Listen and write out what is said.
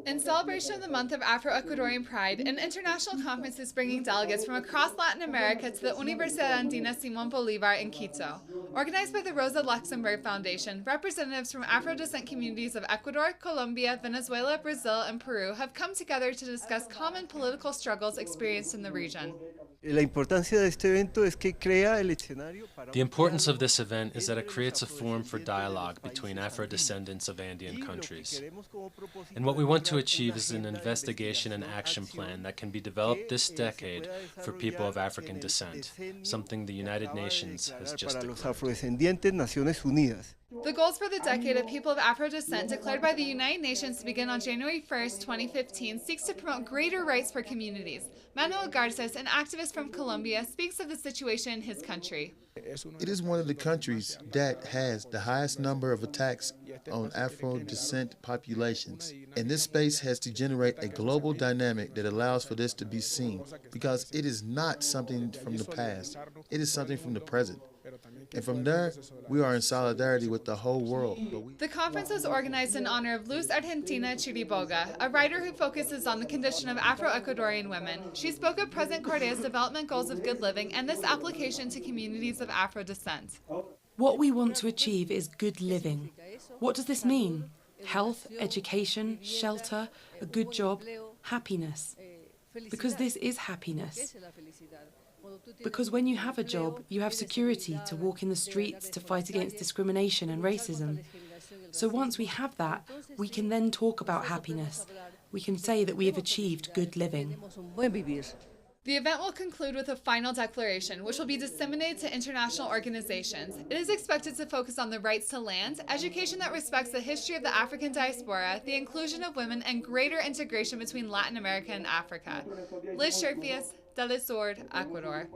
In celebration of the month of Afro-Ecuadorian Pride, an international conference is bringing delegates from across Latin America to the Universidad Andina Simón Bolívar in Quito. Organized by the Rosa Luxemburg Foundation, representatives from Afro-descent communities of Ecuador, Colombia, Venezuela, Brazil, and Peru have come together to discuss common political struggles experienced in the region. La importancia de este evento es que crea el escenario para The un importance of diálogo this event is that it entre los creates a forum for afrodescendientes de los dialogue between países andinos. Afro-descendants of Andean Y lo que countries. queremos como propósito And what we es want to lograr achieve una is an agenda de investigation and investigación, action acción plan that can be que developed this se decade pueda for people of desarrollar African en el descent, decenio something the que United acaba de Nations has declarar just para los declared. afrodescendientes Naciones Unidas. The goals for the Decade of People of Afro Descent, declared by the United Nations to begin on January 1st, 2015, seeks to promote greater rights for communities. Manuel Garces, an activist from Colombia, speaks of the situation in his country. It is one of the countries that has the highest number of attacks on Afro descent populations. And this space has to generate a global dynamic that allows for this to be seen, because it is not something from the past, it is something from the present. And from there, we are in solidarity with the whole world. The conference was organized in honor of Luz Argentina Chiriboga, a writer who focuses on the condition of Afro-Ecuadorian women. She spoke of President Correa's development goals of good living and this application to communities of Afro descent. What we want to achieve is good living. What does this mean? Health, education, shelter, a good job, happiness. Because this is happiness. Because when you have a job, you have security to walk in the streets, to fight against discrimination and racism. So once we have that, we can then talk about happiness. We can say that we have achieved good living. The event will conclude with a final declaration, which will be disseminated to international organizations. It is expected to focus on the rights to land, education that respects the history of the African diaspora, the inclusion of women, and greater integration between Latin America and Africa. Liz Sherfius, Telesur, Ecuador.